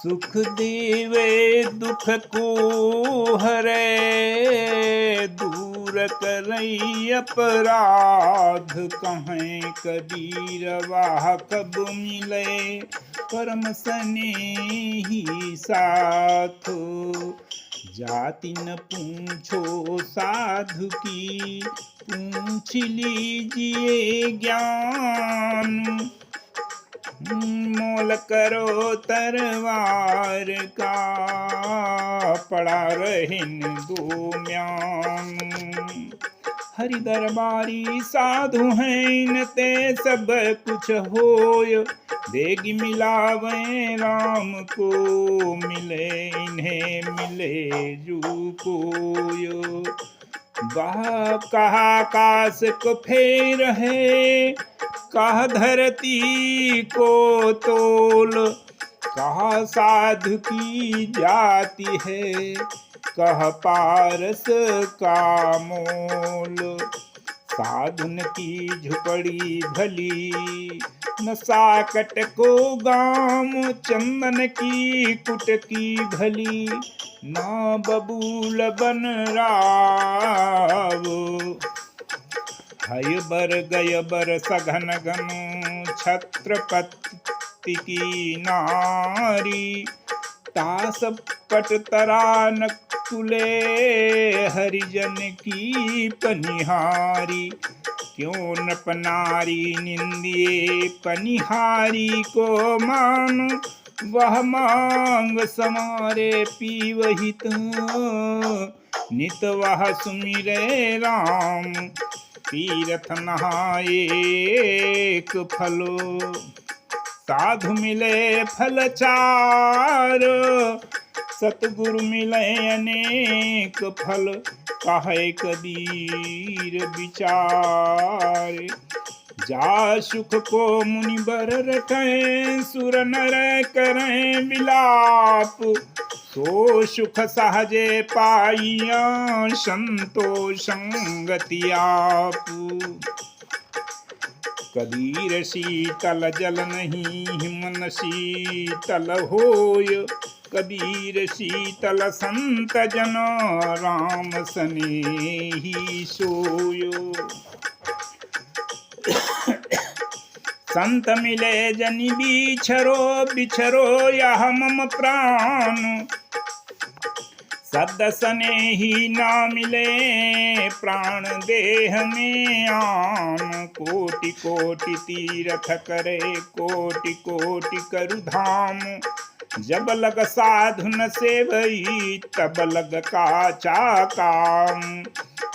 सुख देवे दुख को हरे, दूर करई अपराध कहें कबीरवा कब मिले परम स्नेही साथ। जाति न पूछो साधु की, पूछ लीजिए ज्ञान। मोल करो तरवार का, पड़ा रहेन दो म्यान। हरि दरबारी साधु हैं इनते सब कुछ होय, देगी मिलावे राम को, मिले इन्हें मिले जू कोय। वह कहा आकाश को फेर है, कहा धरती को तोल। कहा साधु की जाति है, कह पारस का मोल। साधुन की झुपड़ी भली, न साकट को गाम। चंदन की कुटकी भली, न बबूल बन राव। हय बर गय बर सघन घन, छत्रपति की नारी। तास पट तरान कुले, हरिजन की पनिहारी। क्यों नृप नारी निंदिए पनिहारी को मान। वह मांग समारे पीवहित, नित वह सुमिरे राम। तीरथ नहाए एक फलो, साधु मिले फल चार। सतगुरु मिले अनेक फल, कहे कबीर विचार। जा सुख को मुनि बर रटें, सुर नर करें विलाप। सो सुख सहजे पाइया, संतोष संगति आप। कबीर शीतल जल नहीं मन शीतल होय। कबीर शीतल संत जन, राम स्नेही सोयो। संत मिले जनि बिछरो, बिछरो यह मम प्राण। सद स्नेही ना मिले, प्राण देह में आन। कोटि कोटि तीरथ करे, कोटि कोटि करु धाम। जब लग साधु न सेवई, तब लग काचा काम।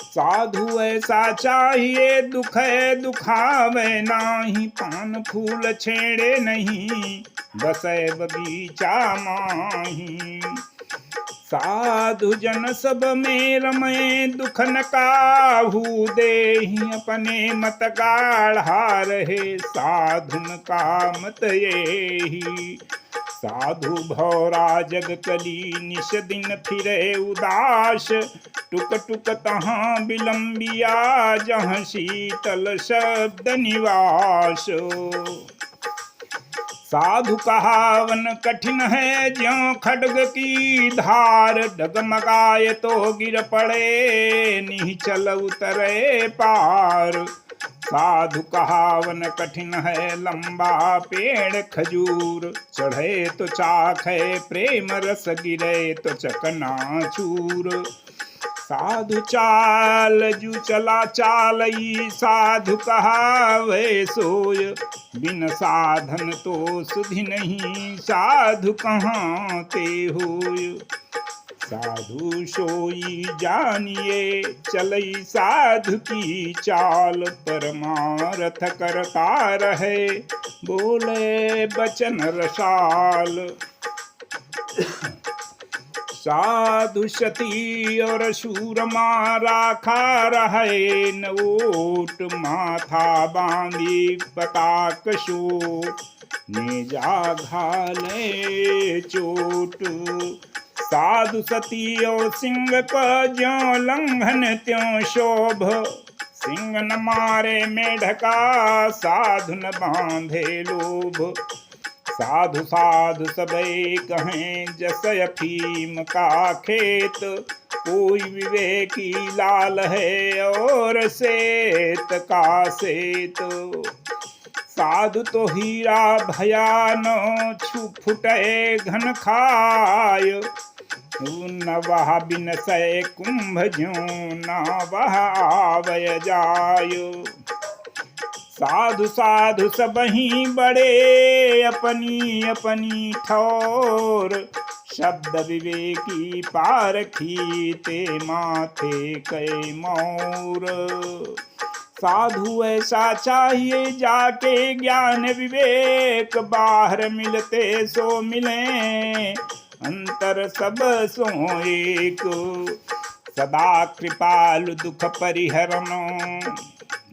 साधु ऐसा चाहिए दुखे दुखावे नाही। पान फूल छेड़े नहीं, बसे बगीचा माही। साधु जन सब में रमे, दुख न काहू देहि। अपने मत गाढ़ा रहे, साधुन का मत येहि। साधु भौरा जग कली, निश दिन फिरे उदास। टुक टुक तहाँ विलंबिया, जहाँ शीतल शब्द निवास। साधु कहावन कठिन है, ज्यों खड्ग की धार। डगमगाए तो गिर पड़े, निश्चल उतरे पार। साधु कहावन कठिन है, लंबा पेड़ खजूर। चढ़े तो चाखे प्रेम रस, गिरे तो चकनाचूर। साधु चाल जू चला चालई, साधु कहावे सोय। बिन साधन तो सुधि नहीं, साधु कहाँ ते होय। साधु सोई जानिए, चलई साधु की चाल। परमारथ करता रहे, बोले बचन रसाल। साधु सती और सूरमा राखा रहे, नवोट माथा बांधी पताक शो। नेजा घाले चोट, साधु सती और सिंह का ज्यों लंघन त्यों शोभ। सिंह न मारे मेढका, साधु न बांधे लोभ। साधु साधु सबे कहें जैसे अफीम का खेत, कोई विवेकी लाल है और सेत का सेत। साधु तो हीरा भयान छु फुटे घन खाय, न वह बिन सै कुंभ ज्यों न वह आवय जाय। साधु साधु सबही बड़े अपनी अपनी ठौर, शब्द विवेकी पारखी ते माथे कै मोर। साधु ऐसा चाहिए जाके ज्ञान विवेक, बाहर मिलते सो मिले अंतर सब सो एक। सदा कृपालु दुख परिहरण,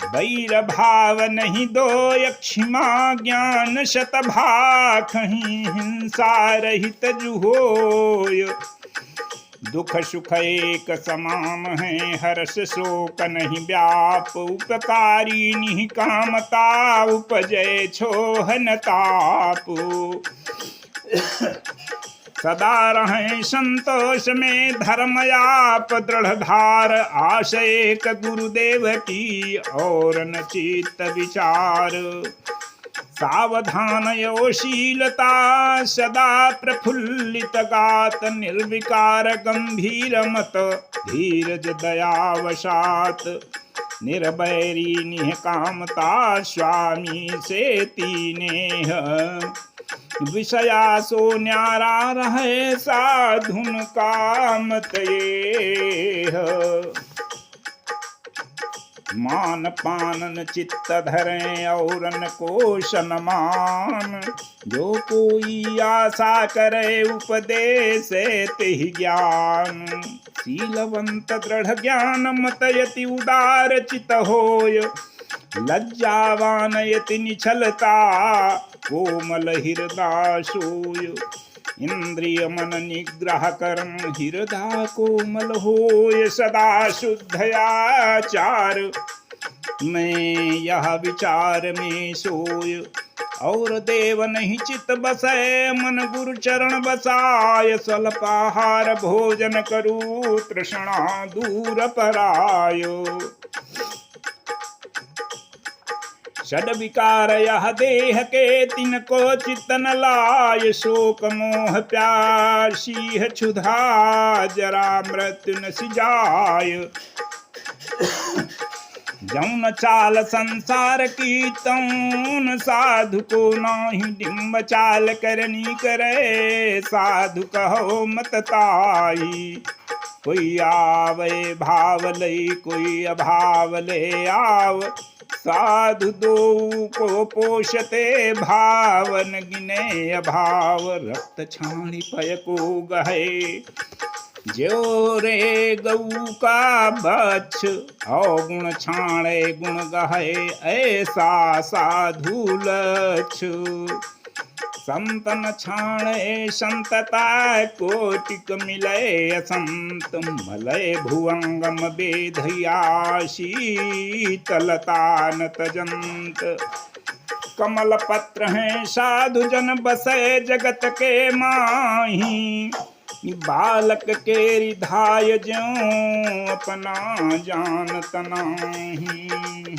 वैर भाव नहीं दो यक्षिमा ज्ञान शतभाखहीं, हिंसा रहित जुहोय। दुख सुख एक समान है, हर्ष शोक नहीं व्याप। उपकारी निकामता उपजय छोहन ताप। सदा रहें संतोष में धर्मयाप, दृढ़ धार आश एक गुरुदेव की और न चित्त विचार। सावधान योशीलता सदा प्रफुल्लित गात, निर्विकार गंभीर मत धीरज दयावशात। निर्वैरी निहकामता स्वामी से तीनेह, विषया सो न्यारा रहे साधुन कामत येह। मान पानन चित्त धरें और न कोशन मान, जो कोई आशा करे उपदेश तेहि ज्ञान। शीलवंत दृढ़ ज्ञान मत यति उदार चित होय, लज्जावान यति निछलता कोमल हृदय सोय। इंद्रिय मन निग्रह करम हृदय कोमल होय, सदा शुद्धयाचार मैं यह विचार में सोय। और देव नहीं चित बसै मन गुरु चरण बसाय, स्वल्पाहार भोजन करू तृष्णा दूर परायो। षड विकार यह देह के तिनको चित्त न लाय, शोक मोह प्यासी है क्षुधा जरा मृत्यु न सिजाय। जौन चाल संसार की तौन साधु को नाही डिम्ब चाल करनी करे, साधु कहो मत ताई। कोई आवे भाव लई कोई अभाव ले आव, साधु दो को पोषते भावन गिने अभाव। रक्त छाणी पय को गहे ज्यो रे गऊ का बच्छ, अवगुण छाणे गुण गहे ऐसा साधु लक्ष। संतन छाणे संतता कोटिक मिले असंत, मलय भुवंगम बेधया शीतलता न तजंत। कमल पत्र हैं साधु जन बसे जगत के माही, बालक के रिधाय ज्यों अपना जानत नाही।